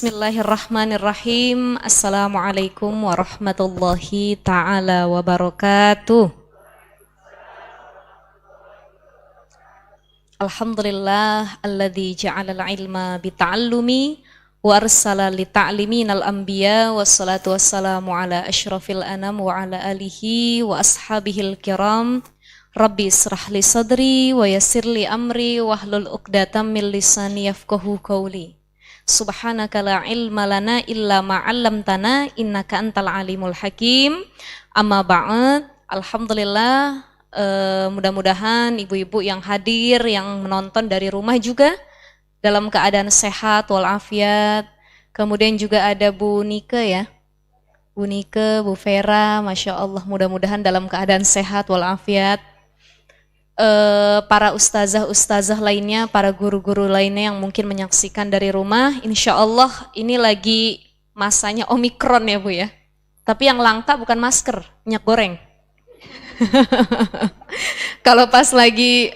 Bismillahirrahmanirrahim. Assalamualaikum warahmatullahi ta'ala wabarakatuh. Alhamdulillah alladzi ja'alal ilma bita'allumi wa arsala lita'liminal anbiya wassalatu wassalamu ala asyrafil anam wa ala alihi wa ashabihil kiram. Rabbi israh li sadri wa yassir li amri wahlul 'uqdatam min lisani yafqahu qawli. Subhanaka la ilma lana illa ma 'allamtana innaka antal alimul hakim. Amma ba'd. Alhamdulillah, mudah-mudahan ibu-ibu yang hadir, yang menonton dari rumah juga dalam keadaan sehat walafiat. Kemudian juga ada Bu Nike ya. Bu Nike, Bu Vera, Masya Allah, mudah-mudahan dalam keadaan sehat walafiat. Para ustazah-ustazah lainnya, para guru-guru lainnya yang mungkin menyaksikan dari rumah, insya Allah ini lagi masanya Omikron ya Bu ya. Tapi yang langka bukan masker, minyak goreng. Kalau pas lagi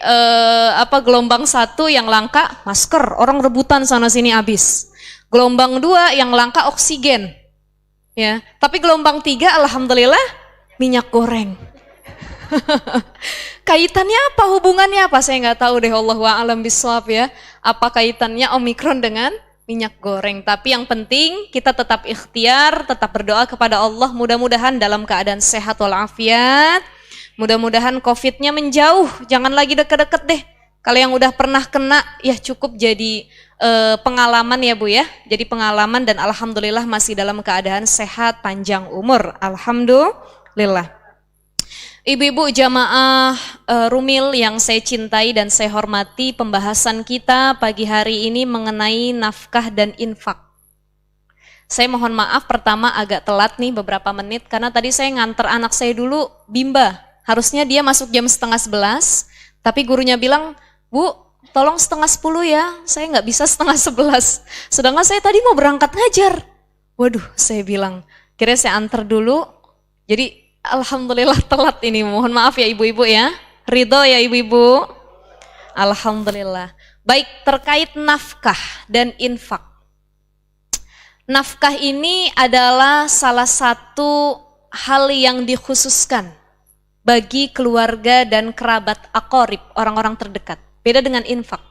gelombang 1 yang langka masker, orang rebutan sana sini habis. Gelombang 2 yang langka oksigen. Ya, tapi gelombang 3 alhamdulillah minyak goreng. Kaitannya apa? Hubungannya apa? Saya nggak tahu deh, Allahu a'lam bishawab ya. Apa kaitannya Omikron dengan minyak goreng? Tapi yang penting kita tetap ikhtiar, tetap berdoa kepada Allah. Mudah-mudahan dalam keadaan sehat walafiat. Mudah-mudahan COVID-nya menjauh. Jangan lagi deket-deket deh. Kalau yang udah pernah kena ya cukup jadi pengalaman ya Bu ya. Jadi pengalaman dan alhamdulillah masih dalam keadaan sehat, panjang umur. Alhamdulillah. Ibu-ibu jamaah Rumil yang saya cintai dan saya hormati, pembahasan kita pagi hari ini mengenai nafkah dan infak. Saya mohon maaf pertama agak telat nih beberapa menit karena tadi saya nganter anak saya dulu bimba. Harusnya dia masuk jam 10:30, tapi gurunya bilang, Bu, tolong 10:30 ya, saya nggak bisa 10:30. Sedangkan saya tadi mau berangkat ngajar. Waduh, saya bilang, kira saya antar dulu, jadi alhamdulillah telat ini, mohon maaf ya ibu-ibu ya. Ridho ya ibu-ibu. Alhamdulillah. Baik, terkait nafkah dan infak. Nafkah ini adalah salah satu hal yang dikhususkan bagi keluarga dan kerabat aqarib, orang-orang terdekat. Beda dengan infak.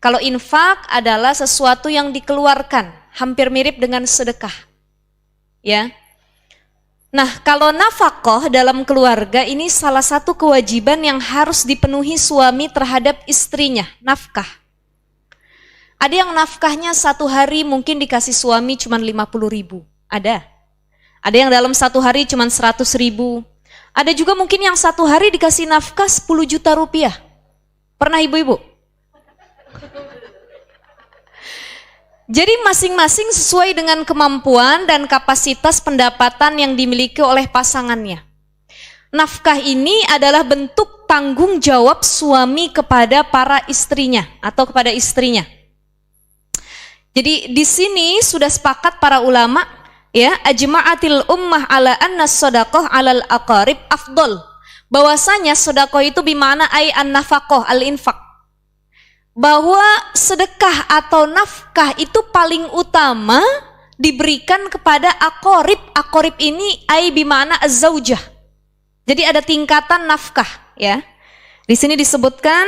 Kalau infak adalah sesuatu yang dikeluarkan, hampir mirip dengan sedekah. Ya. Nah, kalau nafkah dalam keluarga ini salah satu kewajiban yang harus dipenuhi suami terhadap istrinya, nafkah. Ada yang nafkahnya 1 hari mungkin dikasih suami cuma 50.000, ada. Ada yang dalam 1 hari cuma 100.000. Ada juga mungkin yang 1 hari dikasih nafkah 10 juta rupiah. Pernah ibu-ibu? Jadi masing-masing sesuai dengan kemampuan dan kapasitas pendapatan yang dimiliki oleh pasangannya. Nafkah ini adalah bentuk tanggung jawab suami kepada para istrinya atau kepada istrinya. Jadi di sini sudah sepakat para ulama ya, ajma'atil ummah ala anna shadaqah 'alal aqarib afdol. Bahwasanya sedekah itu bimana ay an-nafaqah al-infaq. Bahwa sedekah atau nafkah itu paling utama diberikan kepada aqarib. Aqarib ini ai bimana az-zaujah. Jadi ada tingkatan nafkah ya. Di sini disebutkan,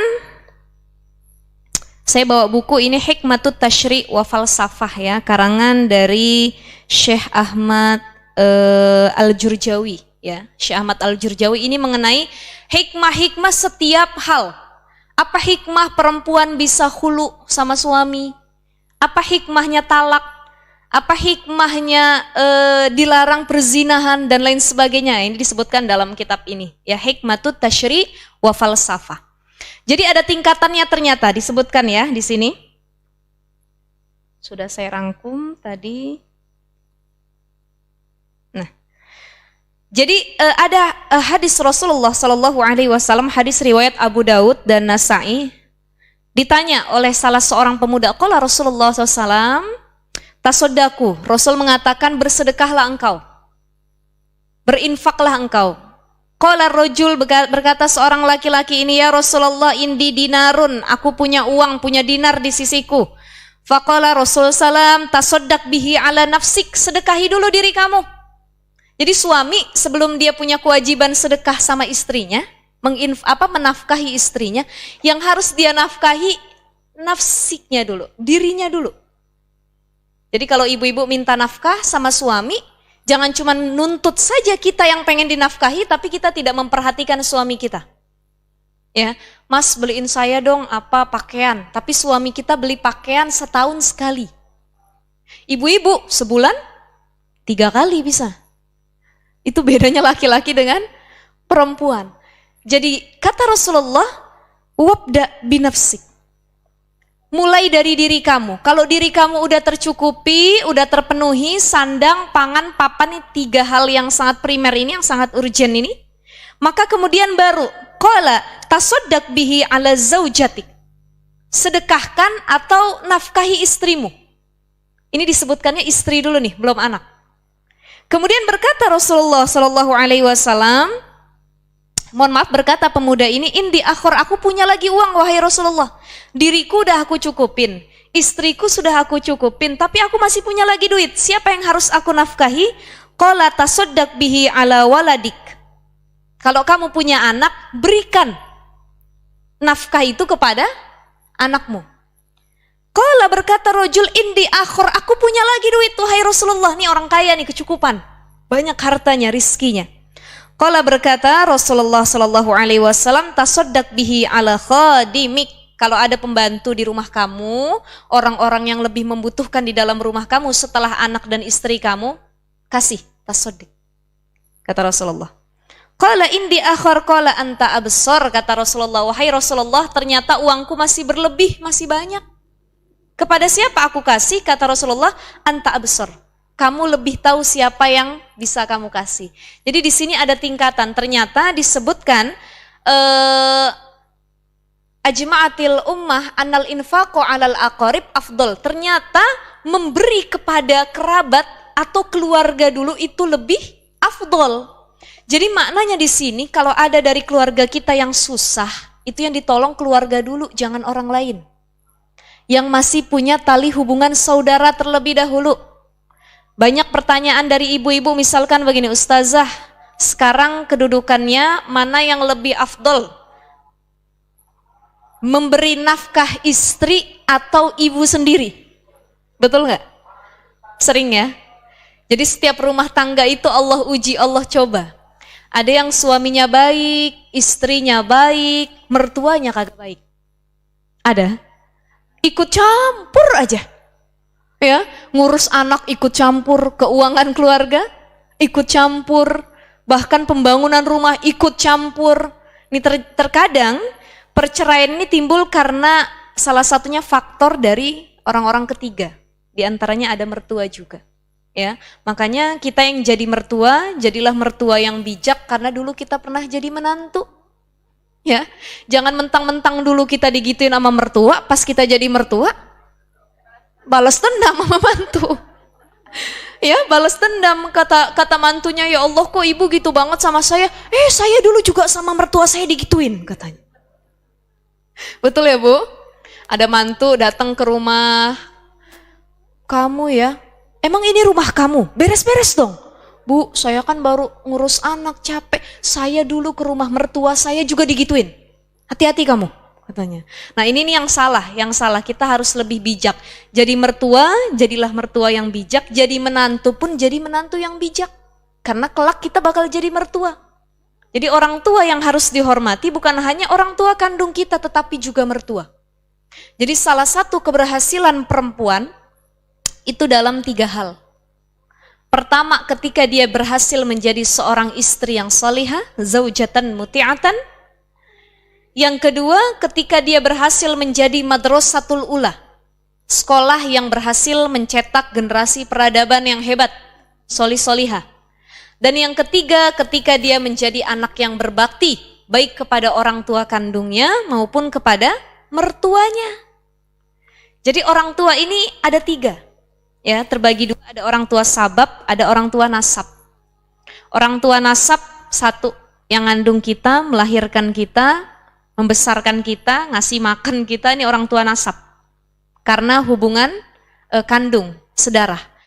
saya bawa buku ini Hikmatut Tasyri' wa Falsafah ya, karangan dari Syekh Ahmad Al-Jurjawi ya. Syekh Ahmad Al-Jurjawi ini mengenai hikmah-hikmah setiap hal. Apa hikmah perempuan bisa khulu sama suami? Apa hikmahnya talak? Apa hikmahnya dilarang perzinahan dan lain sebagainya? Ini disebutkan dalam kitab ini ya, Hikmatut Tasyri' wa Falsafah. Jadi ada tingkatannya ternyata disebutkan ya di sini. Sudah saya rangkum tadi. Nah, jadi ada hadis Rasulullah Shallallahu Alaihi Wasallam, hadis riwayat Abu Daud dan Nasai. Ditanya oleh salah seorang pemuda, qala Rasulullah SAW, tasodaku. Rasul mengatakan bersedekahlah engkau, berinfaklah engkau. Qala rajul, berkata seorang laki-laki ini, ya Rasulullah indi dinarun, aku punya uang, punya dinar di sisiku. Faqala Rasul salam tasaddaq bihi ala nafsik, sedekahi dulu diri kamu. Jadi suami sebelum dia punya kewajiban sedekah sama istrinya, menafkahi istrinya, yang harus dia nafkahi nafsiknya dulu, dirinya dulu. Jadi kalau ibu-ibu minta nafkah sama suami, jangan cuma nuntut saja kita yang pengen dinafkahi, tapi kita tidak memperhatikan suami kita. Ya, Mas beliin saya dong apa pakaian, tapi suami kita beli pakaian setahun sekali. Ibu-ibu sebulan 3 kali bisa. Itu bedanya laki-laki dengan perempuan. Jadi kata Rasulullah, wabda binafsik. Mulai dari diri kamu. Kalau diri kamu udah tercukupi, udah terpenuhi, sandang, pangan, papan, 3 hal yang sangat primer ini, yang sangat urgent ini, maka kemudian baru qala tasaddaq bihi ala zaujatik. Sedekahkan atau nafkahi istrimu. Ini disebutkannya istri dulu nih, belum anak. Kemudian berkata Rasulullah sallallahu alaihi wasallam, mohon maaf, berkata pemuda ini, indi akhor, aku punya lagi uang wahai Rasulullah. Diriku udah aku cukupin, istriku sudah aku cukupin, tapi aku masih punya lagi duit. Siapa yang harus aku nafkahi? Qala tasaddaq bihi ala waladik. Kalau kamu punya anak, berikan nafkah itu kepada anakmu. Qala berkata rajul, indi akhor, aku punya lagi duit wahai Rasulullah. Nih orang kaya nih, kecukupan, banyak hartanya, rizkinya. Qala berkata Rasulullah sallallahu alaihi wasallam, tasaddaq bihi ala khadimik. Kalau ada pembantu di rumah kamu, orang-orang yang lebih membutuhkan di dalam rumah kamu setelah anak dan istri kamu, kasih tasaddaq. Kata Rasulullah. Qala indi akhar qala anta absar, kata Rasulullah, wahai Rasulullah, ternyata uangku masih berlebih, masih banyak. Kepada siapa aku kasih? Kata Rasulullah, anta absar. Kamu lebih tahu siapa yang bisa kamu kasih. Jadi di sini ada tingkatan. Ternyata disebutkan ajma'atil ummah annal infaqu 'alal aqarib afdal. Ternyata memberi kepada kerabat atau keluarga dulu itu lebih afdal. Jadi maknanya di sini kalau ada dari keluarga kita yang susah, itu yang ditolong keluarga dulu, jangan orang lain. Yang masih punya tali hubungan saudara terlebih dahulu. Banyak pertanyaan dari ibu-ibu, misalkan begini, Ustazah, sekarang kedudukannya mana yang lebih afdol? Memberi nafkah istri atau ibu sendiri? Betul nggak? Sering ya? Jadi setiap rumah tangga itu Allah uji, Allah coba. Ada yang suaminya baik, istrinya baik, mertuanya kagak baik. Ada? Ikut campur aja. Ya, ngurus anak ikut campur, keuangan keluarga ikut campur, bahkan pembangunan rumah ikut campur. Ini terkadang perceraian ini timbul karena salah satunya faktor dari orang-orang ketiga. Di antaranya ada mertua juga. Ya, makanya kita yang jadi mertua, jadilah mertua yang bijak karena dulu kita pernah jadi menantu. Ya, jangan mentang-mentang dulu kita digituin sama mertua, pas kita jadi mertua balas dendam sama mantu. Ya, balas dendam, kata mantunya, ya Allah kok ibu gitu banget sama saya. Saya dulu juga sama mertua saya digituin, katanya. Betul ya Bu? Ada mantu datang ke rumah kamu, ya, emang ini rumah kamu, beres-beres dong. Bu, saya kan baru ngurus anak, capek. Saya dulu ke rumah mertua saya juga digituin. Hati-hati kamu, katanya. Nah ini nih yang salah kita harus lebih bijak. Jadi mertua, jadilah mertua yang bijak. Jadi menantu pun jadi menantu yang bijak. Karena kelak kita bakal jadi mertua. Jadi orang tua yang harus dihormati bukan hanya orang tua kandung kita, tetapi juga mertua. Jadi salah satu keberhasilan perempuan itu dalam 3 hal. Pertama, ketika dia berhasil menjadi seorang istri yang salihah, zaujatan muti'atan. Yang kedua, ketika dia berhasil menjadi madrasatul ula, sekolah yang berhasil mencetak generasi peradaban yang hebat, solih-solihah. Dan yang ketiga, ketika dia menjadi anak yang berbakti, baik kepada orang tua kandungnya maupun kepada mertuanya. Jadi orang tua ini ada 3. Ya, terbagi 2, ada orang tua sabab, ada orang tua nasab. Orang tua nasab 1, yang ngandung kita, melahirkan kita, membesarkan kita, ngasih makan kita, ini orang tua nasab. karena hubungan kandung, sedarah.